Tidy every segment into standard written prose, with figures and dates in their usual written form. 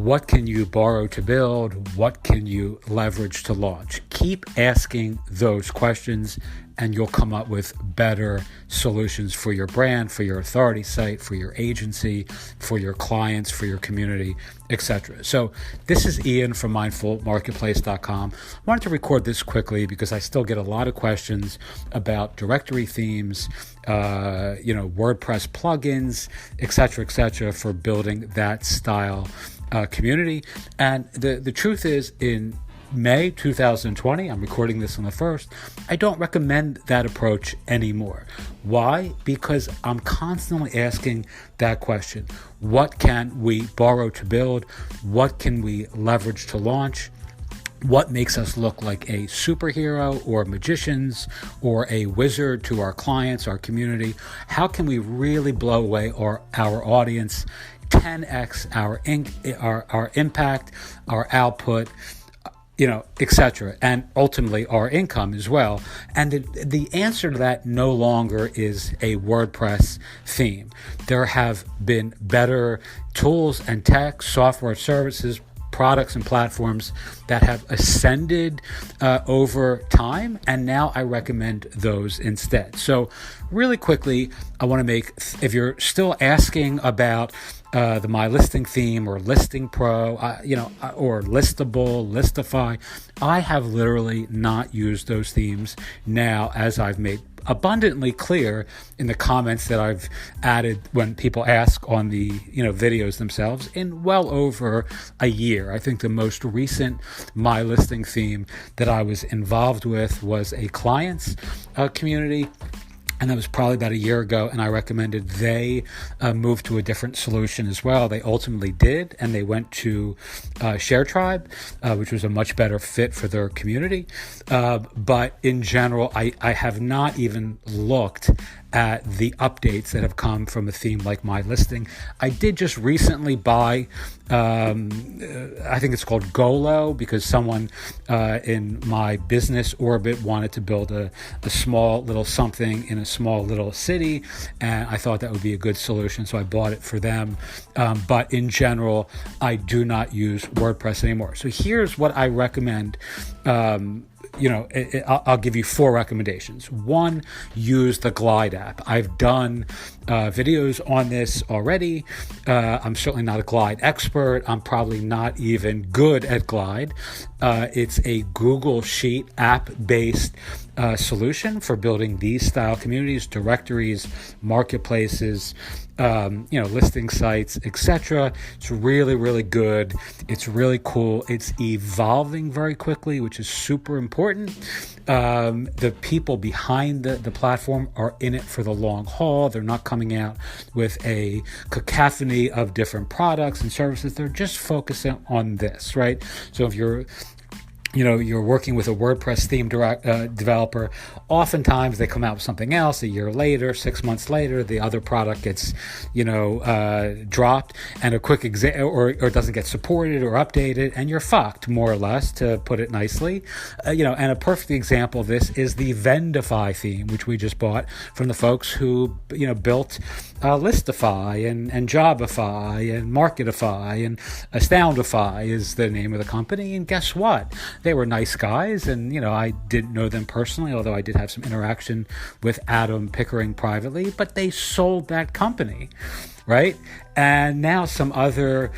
what can you borrow to build? What can you leverage to launch? Keep asking those questions and you'll come up with better solutions for your brand, for your authority site, for your agency, for your clients, for your community, etc. So this is Ian from mindfulmarketplace.com. I wanted to record this quickly because I still get a lot of questions about directory themes, WordPress plugins, etc., for building that style community. And the truth is, in May 2020, I'm recording this on the 1st, I don't recommend that approach anymore. Why? Because I'm constantly asking that question. What can we borrow to build? What can we leverage to launch? What makes us look like a superhero or magicians or a wizard to our clients, our community? How can we really blow away our audience, 10x our impact, our output, etc., and ultimately our income as well? And the answer to that no longer is a WordPress theme. There have been better tools and tech, software services, products and platforms that have ascended over time, and now I recommend those instead. So really quickly, I want to make, if you're still asking about the Mylisting theme or Listing Pro, or Listable, Listify, I have literally not used those themes now, as I've made abundantly clear in the comments that I've added when people ask on the videos themselves, in well over a year. I think the most recent Mylisting theme that I was involved with was a client's community, and that was probably about a year ago, and I recommended they move to a different solution as well. They ultimately did, and they went to ShareTribe, which was a much better fit for their community. But in general, I have not even looked at the updates that have come from a theme like Mylisting. I did just recently buy, I think it's called Golo, because someone in my business orbit wanted to build a small little something in a small little city, and I thought that would be a good solution, so I bought it for them. But in general, I do not use WordPress anymore. So here's what I recommend. I'll give you 4 recommendations. 1, use the Glide app. I've done videos on this already. I'm certainly not a Glide expert. I'm probably not even good at Glide. It's a Google Sheet app-based solution for building these style communities, directories, marketplaces, listing sites, etc. It's really, really good. It's really cool. It's evolving very quickly, which is super important. The people behind the platform are in it for the long haul. They're not coming out with a cacophony of different products and services. They're just focusing on this, right? So if you're working with a WordPress theme developer, oftentimes they come out with something else a year later, 6 months later, the other product gets, dropped, and a quick or doesn't get supported or updated, and you're fucked, more or less, to put it nicely. And a perfect example of this is the Vendify theme, which we just bought from the folks who, built Listify and Jobify and Marketify, and Astoundify is the name of the company. And guess what? They were nice guys, and I didn't know them personally, although I did have some interaction with Adam Pickering privately, but they sold that company, right? And now some other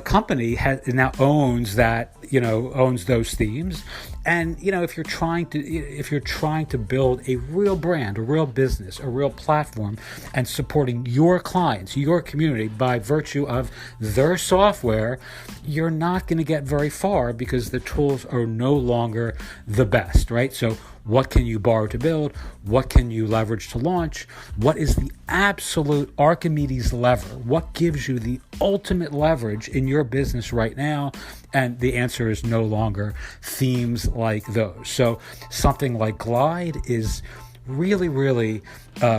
company now owns that, owns those themes. And if you're trying to build a real brand, a real business, a real platform, and supporting your clients, your community by virtue of their software, you're not going to get very far because the tools are no longer the best, right? So what can you borrow to build? What can you leverage to launch? What is the absolute Archimedes lever? What gives you the ultimate leverage in your business right now? And the answer is no longer themes like those. So something like Glide is really, really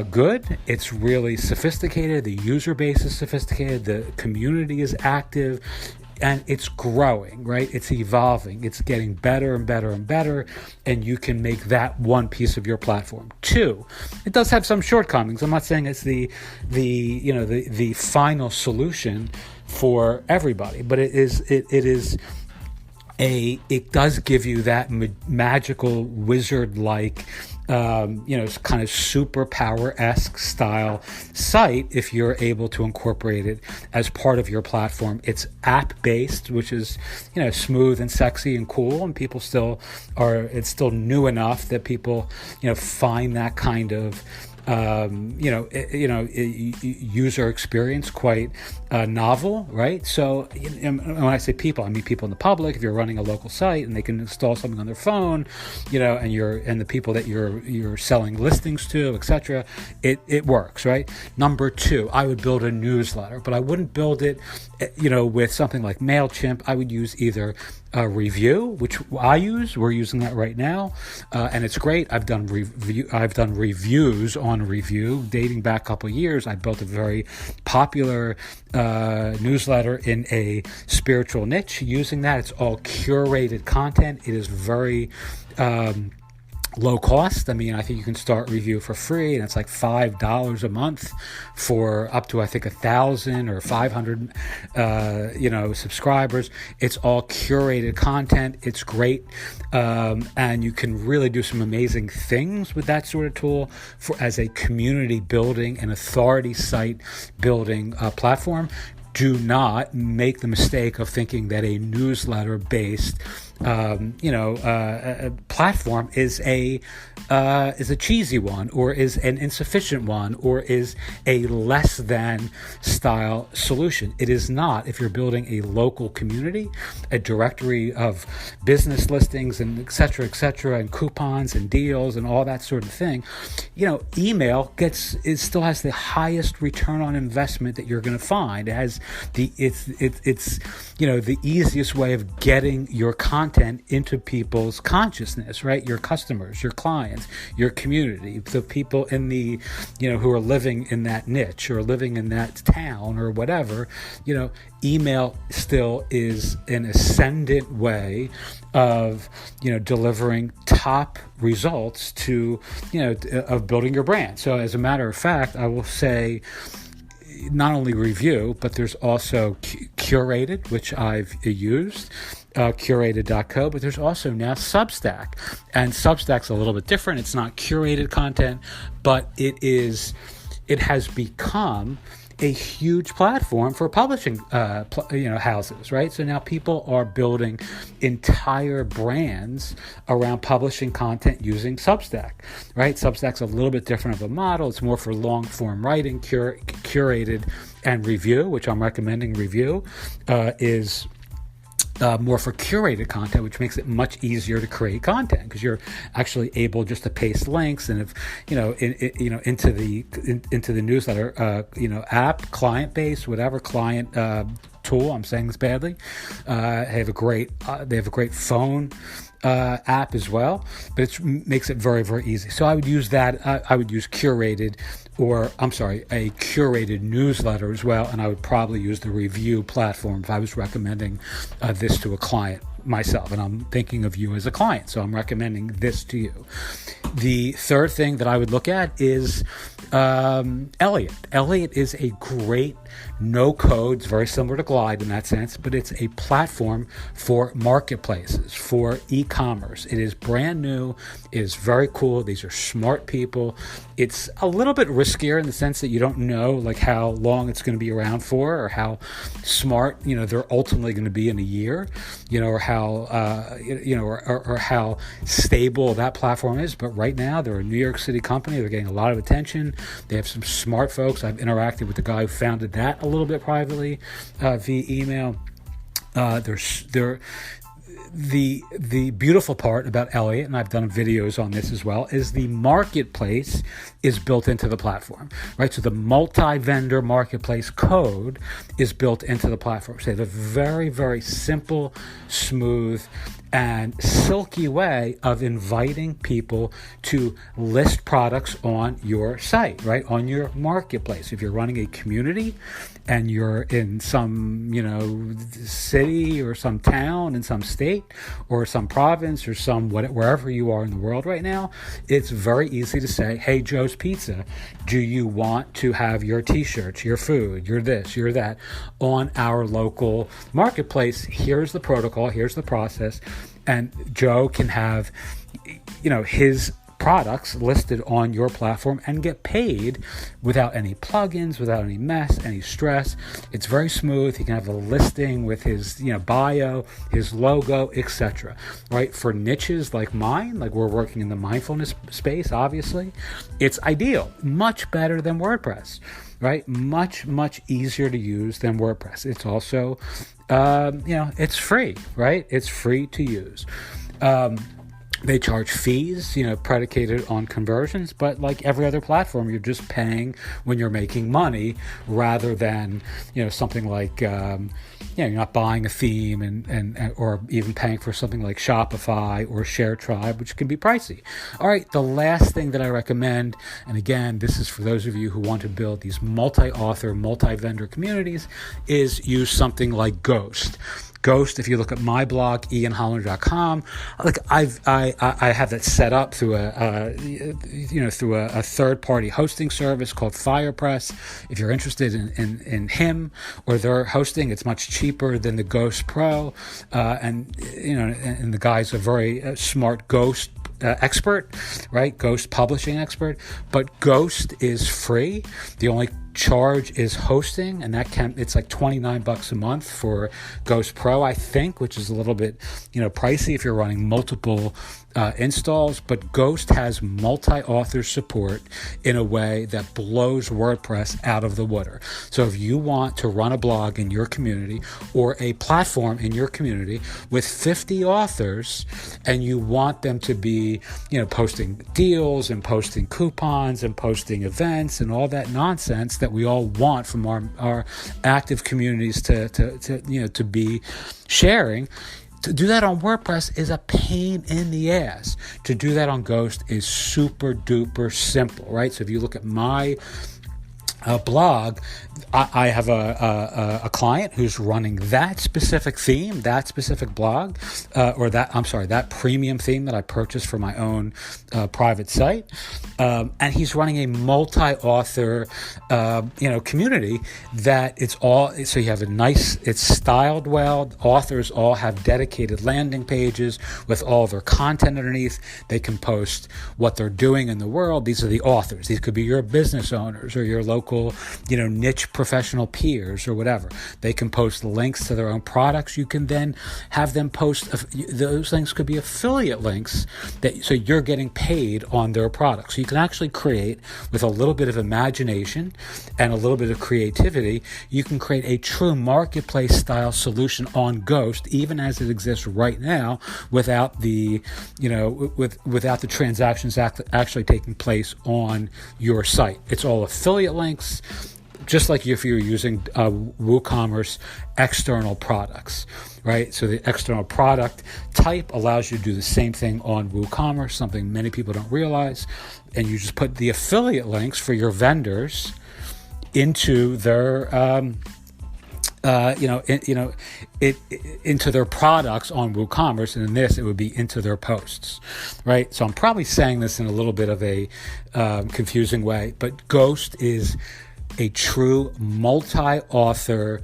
good. It's really sophisticated. The user base is sophisticated. The community is active. and it's growing, right? It's evolving. It's getting better and better and better, and you can make that one piece of your platform. 2, it does have some shortcomings. I'm not saying it's the final solution for everybody, but it does give you that magical wizard-like kind of superpower-esque style site if you're able to incorporate it as part of your platform. It's app-based, which is, smooth and sexy and cool, and people it's still new enough that people, find that kind of user experience quite novel, right? So when I say people, I mean people in the public. If you're running a local site and they can install something on their phone, and the people that you're selling listings to, etc., it works, right? Number 2, I would build a newsletter, but I wouldn't build it, with something like MailChimp. I would use either a Review, which we're using that right now, and it's great. I've done reviews on Review dating back a couple of years. I built a very popular newsletter in a spiritual niche using that. It's all curated content. It is very low cost. I mean, I think you can start Review for free, and it's like $5 a month for up to, I think, 1,000 or 500, subscribers. It's all curated content. It's great. And you can really do some amazing things with that sort of tool as a community building and authority site building platform. Do not make the mistake of thinking that a newsletter-based, platform is a cheesy one, or is an insufficient one, or is a less than style solution. It is not. If you're building a local community, a directory of business listings and et cetera, and coupons and deals and all that sort of thing, email still has the highest return on investment that you're going to find. It has the easiest way of getting your content into people's consciousness, right? Your customers, your clients, your community, the people in the, who are living in that niche or living in that town or whatever. Email still is an ascendant way of, delivering top results to, of building your brand. So as a matter of fact, I will say, not only Review, but there's also Curated, which I've used, curated.co, but there's also now Substack. And Substack's a little bit different. It's not curated content, but it has become a huge platform for publishing houses, right? So now people are building entire brands around publishing content using Substack, right? Substack's a little bit different of a model. It's more for long form writing. Curated and Review, which I'm recommending. Review is more for curated content, which makes it much easier to create content because you're actually able just to paste links and into the newsletter app, client base, whatever client tool. I'm saying this badly. They have a great phone app as well, but it makes it very, very easy. So I would use that. I would use a curated newsletter as well, and I would probably use the Review platform if I was recommending this to a client myself, and I'm thinking of you as a client, so I'm recommending this to you. The third thing that I would look at is Elliott. Elliott is a great no-code. It's very similar to Glide in that sense, but it's a platform for marketplaces, for e-commerce. It is brand new. It is very cool. These are smart people. It's a little bit riskier in the sense that you don't know like how long it's going to be around for, or how smart they're ultimately going to be in a year, or how or how stable that platform is. But right now, they're a New York City company. They're getting a lot of attention. They have some smart folks. I've interacted with the guy who founded that a little bit privately via email. the beautiful part about Elliott, and I've done videos on this as well, is the marketplace is built into the platform, right? So the multi-vendor marketplace code is built into the platform. So they have a very, very simple, smooth, and silky way of inviting people to list products on your site, right? On your marketplace. If you're running a community and you're in some, city or some town in some state or some province or wherever you are in the world right now, it's very easy to say, hey, Joe's Pizza, do you want to have your t-shirts, your food, your this, your that on our local marketplace? Here's the protocol, here's the process. And Joe can have, his products listed on your platform and get paid without any plugins, without any mess, any stress. It's very smooth. He can have a listing with his, bio, his logo, etc. Right? For niches like mine, like we're working in the mindfulness space, obviously, it's ideal. Much better than WordPress. Right? Much, much easier to use than WordPress. It's also, it's free, right? It's free to use. They charge fees, predicated on conversions, but like every other platform, you're just paying when you're making money rather than, something like, you're not buying a theme and or even paying for something like Shopify or ShareTribe, which can be pricey. All right, the last thing that I recommend, and again, this is for those of you who want to build these multi-author, multi-vendor communities, is use something like Ghost. Ghost, if you look at my blog, ianhollander.com, like I have that set up through a third-party hosting service called Firepress. If you're interested in him or their hosting, it's much cheaper than the Ghost Pro, and the guy's a very smart Ghost expert, right? Ghost publishing expert, but Ghost is free. The only charge is hosting, and it's like $29 a month for Ghost Pro, I think, which is a little bit pricey if you're running multiple installs. But Ghost has multi-author support in a way that blows WordPress out of the water. So if you want to run a blog in your community or a platform in your community with 50 authors, and you want them to be posting deals and posting coupons and posting events and all that nonsense that we all want from our active communities to be sharing, to do that on WordPress is a pain in the ass. To do that on Ghost is super duper simple, right? So if you look at my blog, I have a client who's running that specific theme, that specific blog, that premium theme that I purchased for my own private site, and he's running a multi-author, community that it's all. So you have it's styled well. Authors all have dedicated landing pages with all their content underneath. They can post what they're doing in the world. These are the authors. These could be your business owners or your local, niche professional peers or whatever. They can post links to their own products. You can then have them post, those links could be affiliate links so you're getting paid on their products. So you can actually create, with a little bit of imagination and a little bit of creativity, you can create a true marketplace style solution on Ghost, even as it exists right now, without the, without the transactions actually taking place on your site. It's all affiliate links, just like if you're using WooCommerce external products, right? So the external product type allows you to do the same thing on WooCommerce, something many people don't realize. And you just put the affiliate links for your vendors into their, into their products on WooCommerce, and in this, it would be into their posts, right? So I'm probably saying this in a little bit of a confusing way, but Ghost is a true multi-author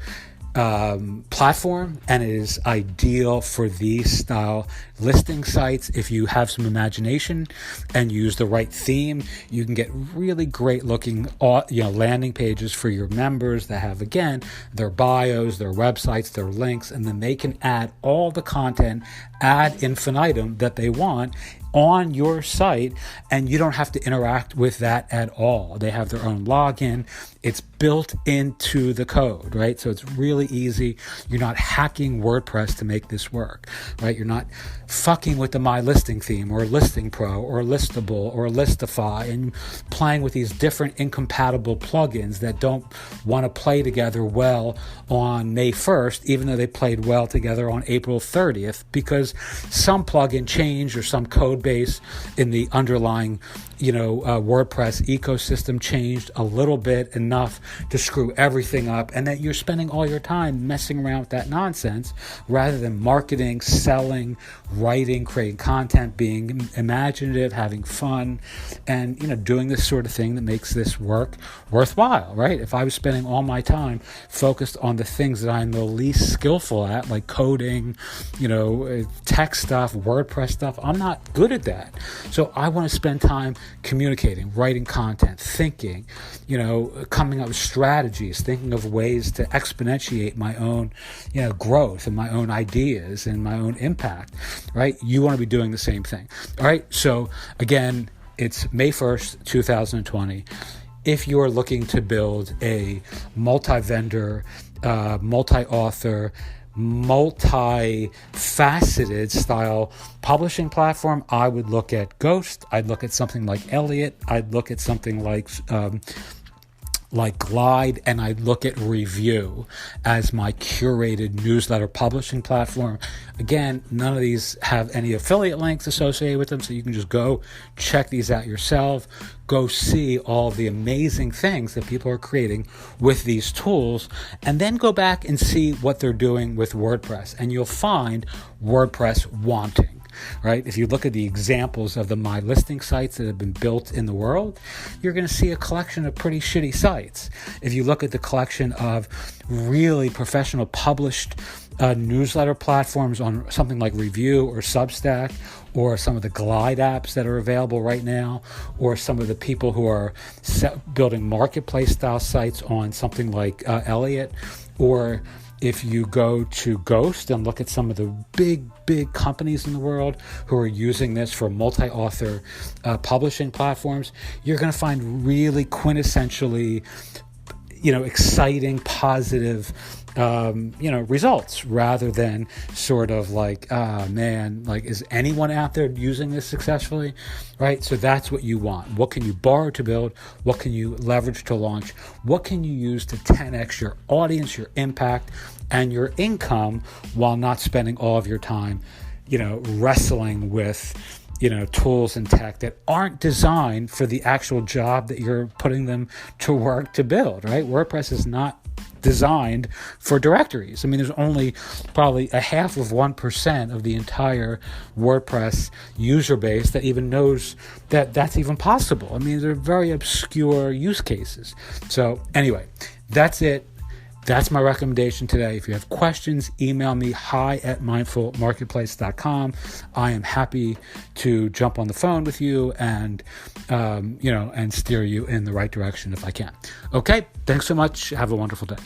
platform, and it is ideal for these style listing sites. If you have some imagination and use the right theme, you can get really great looking landing pages for your members that have, again, their bios, their websites, their links, and then they can add all the content ad infinitum that they want on your site, and you don't have to interact with that at all. They have their own login. It's built into the code, right? So it's really easy. You're not hacking WordPress to make this work, right? You're not fucking with the Mylisting theme or Listing Pro or Listable or Listify and playing with these different incompatible plugins that don't want to play together well on May 1st, even though they played well together on April 30th, because some plugin changed or some code base in the underlying WordPress ecosystem changed a little bit, enough to screw everything up, and that you're spending all your time messing around with that nonsense rather than marketing, selling, writing, creating content, being imaginative, having fun, and doing this sort of thing that makes this work worthwhile, right? If I was spending all my time focused on the things that I'm the least skillful at, like coding, tech stuff, WordPress stuff, I'm not good at that. So I want to spend time communicating, writing content, thinking, coming up with strategies, thinking of ways to exponentiate my own, growth and my own ideas and my own impact, right? You want to be doing the same thing. All right. So again, it's May 1st, 2020. If you're looking to build a multi-vendor, multi-author, multi-faceted style publishing platform, I would look at Ghost. I'd look at something like Elliott. I'd look at something like Glide, and I'd look at Review as my curated newsletter publishing platform. Again, none of these have any affiliate links associated with them, so you can just go check these out yourself. Go see all the amazing things that people are creating with these tools, and then go back and see what they're doing with WordPress, and you'll find WordPress wanting. Right? If you look at the examples of the Mylisting sites that have been built in the world, you're going to see a collection of pretty shitty sites. If you look at the collection of really professional published newsletter platforms on something like Review or Substack, or some of the Glide apps that are available right now, or some of the people who are building marketplace style sites on something like Elliott, or if you go to Ghost and look at some of the big companies in the world who are using this for multi-author publishing platforms, you're going to find really quintessentially, exciting, positive, results, rather than sort of like, is anyone out there using this successfully, right? So that's what you want. What can you borrow to build? What can you leverage to launch? What can you use to 10x your audience, your impact, and your income, while not spending all of your time, wrestling with, tools and tech that aren't designed for the actual job that you're putting them to work to build, right? WordPress is not designed for directories. I mean, there's only probably 0.5% of the entire WordPress user base that even knows that that's even possible. I mean, they're very obscure use cases. So anyway, that's it. That's my recommendation today. If you have questions, email me hi@mindfulmarketplace.com. I am happy to jump on the phone with you and, and steer you in the right direction if I can. Okay. Thanks so much. Have a wonderful day.